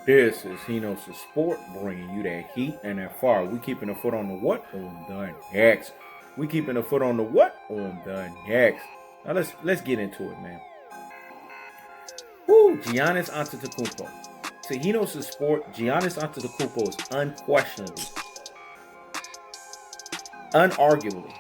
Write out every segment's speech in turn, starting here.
This is Henos Sport bringing you that heat and that fire. We keeping a foot on the what? On the next. We keeping a foot on the what? On the next. Now let's get into it, man. Woo! Giannis Antetokounmpo. To Henos Sport, Giannis Antetokounmpo is unquestionably, unarguably,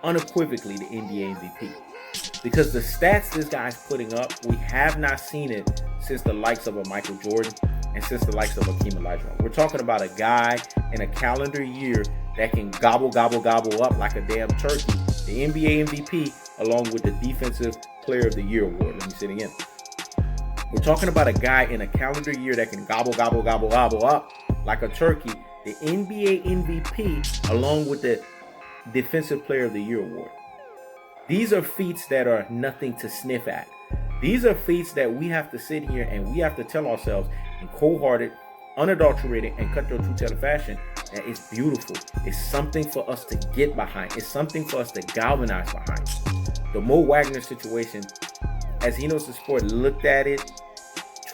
unequivocally the NBA MVP. Because the stats this guy's putting up, we have not seen it since the likes of a Michael Jordan and since the likes of Hakeem Olajuwon. We're talking about a guy in a calendar year that can gobble up like a damn turkey. The NBA MVP along with the Defensive Player of the Year award. Let me say it again. We're talking about a guy in a calendar year that can gobble up like a turkey. The NBA MVP along with the Defensive Player of the Year award. These are feats that are nothing to sniff at. These are feats that we have to sit here and we have to tell ourselves in cold-hearted, unadulterated, and cutthroat truth-teller fashion that it's beautiful. It's something for us to get behind. It's something for us to galvanize behind. The Mo Wagner situation, as Henos Sport looked at it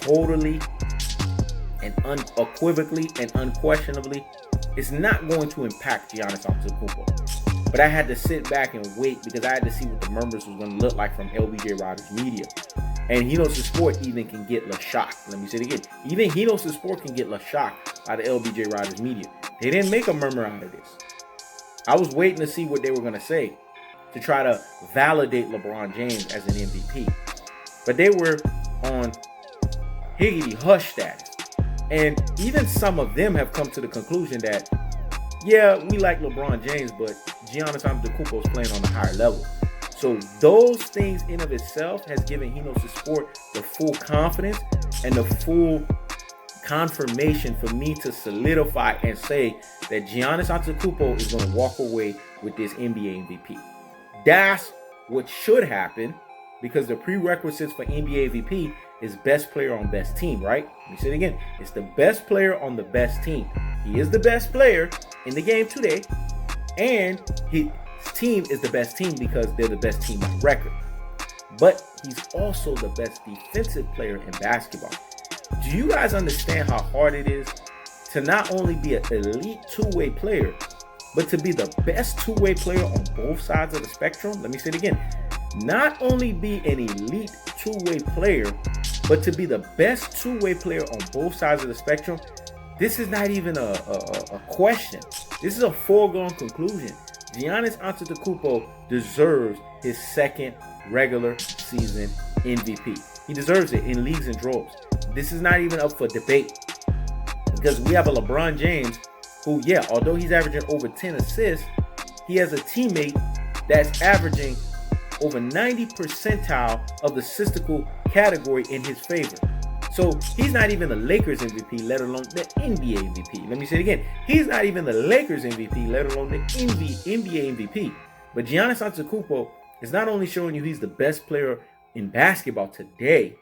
totally and unequivocally and unquestionably, it's not going to impact Giannis Antetokounmpo. But I had to sit back and wait because I had to see what the murmurs was going to look like from LBJ Rogers Media. And Henos Sport even can get La Shock. Let me say it again. Even Henos Sport can get La Shock out of LBJ Rogers Media. They didn't make a murmur out of this. I was waiting to see what they were going to say to try to validate LeBron James as an MVP. But they were on higgity hush status. And even some of them have come to the conclusion that, yeah, we like LeBron James, but Giannis Antetokounmpo is playing on a higher level. So those things in of itself has given Henos Sport the full confidence and the full confirmation for me to solidify and say that Giannis Antetokounmpo is going to walk away with this NBA MVP. That's what should happen because the prerequisites for NBA MVP is best player on best team, right? Let me say it again. It's the best player on the best team. He is the best player in the game today, and his team is the best team because they're the best team by record. But he's also the best defensive player in basketball. Do you guys understand how hard it is to not only be an elite two-way player, but to be the best two-way player on both sides of the spectrum? Let me say it again. Not only be an elite two-way player, but to be the best two-way player on both sides of the spectrum. This is not even a question. This is a foregone conclusion. Giannis Antetokounmpo deserves his second regular season MVP. He deserves it in leagues and droves. This is not even up for debate because we have a LeBron James who, yeah, although he's averaging over 10 assists, he has a teammate that's averaging over 90 percentile of the statistical category in his favor. So he's not even the Lakers MVP, let alone the NBA MVP. Let me say it again. He's not even the Lakers MVP, let alone the NBA MVP. But Giannis Antetokounmpo is not only showing you he's the best player in basketball today,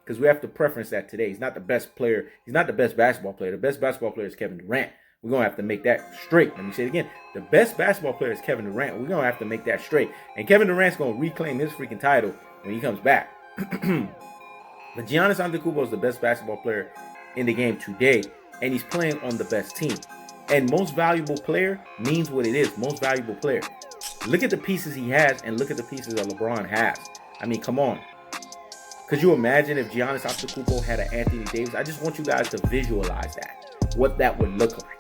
because we have to preference that today. He's not the best player. He's not the best basketball player. The best basketball player is Kevin Durant. We're going to have to make that straight. Let me say it again. The best basketball player is Kevin Durant. We're going to have to make that straight. And Kevin Durant's going to reclaim his freaking title when he comes back. But Giannis Antetokounmpo is the best basketball player in the game today, and he's playing on the best team. And most valuable player means what it is, most valuable player. Look at the pieces he has and look at the pieces that LeBron has. I mean, come on. Could you imagine if Giannis Antetokounmpo had an Anthony Davis? I just want you guys to visualize that, what that would look like.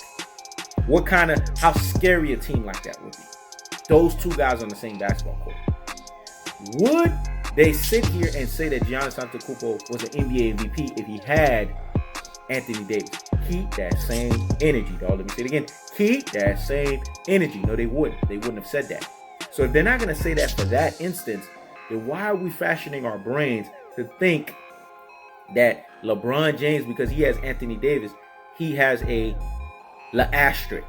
How scary a team like that would be. Those two guys on the same basketball court. Would they sit here and say that Giannis Antetokounmpo was an NBA MVP if he had Anthony Davis? Keep that same energy, dog. Let me say it again. Keep that same energy. No, they wouldn't. They wouldn't have said that. So if they're not going to say that for that instance, then why are we fashioning our brains to think that LeBron James, because he has Anthony Davis, he has a La asterisk?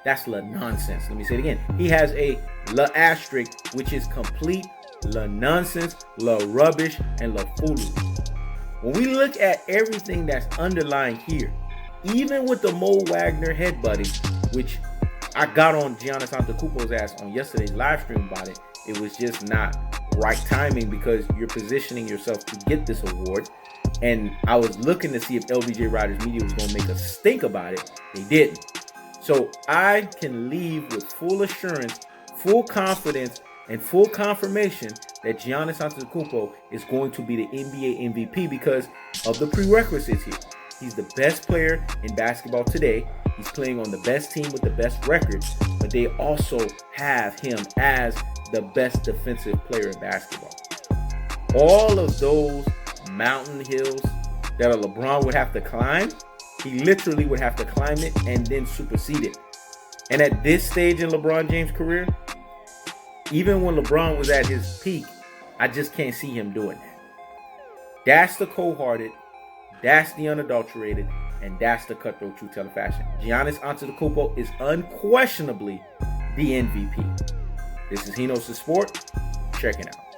That's la nonsense. Let me say it again. He has a la asterisk, which is complete la nonsense, la rubbish, and la foolery. When we look at everything that's underlying here, even with the Mo Wagner headbutting, which I got on Giannis Antetokounmpo's ass on yesterday's live stream about it, it was just not right timing because you're positioning yourself to get this award. And I was looking to see if LBJ Riders Media was going to make a stink about it. They didn't. So I can leave with full assurance, full confidence, and full confirmation that Giannis Antetokounmpo is going to be the NBA MVP because of the prerequisites here. He's the best player in basketball today. He's playing on the best team with the best record, but they also have him as the best defensive player in basketball. All of those mountain hills that a LeBron would have to climb, he literally would have to climb it and then supersede it. And at this stage in LeBron James' career, even when LeBron was at his peak, I just can't see him doing that. That's the cold-hearted, that's the unadulterated, and that's the cutthroat true teller fashion. Giannis Antetokounmpo is unquestionably the MVP. This is Henos the Sport. Check it out.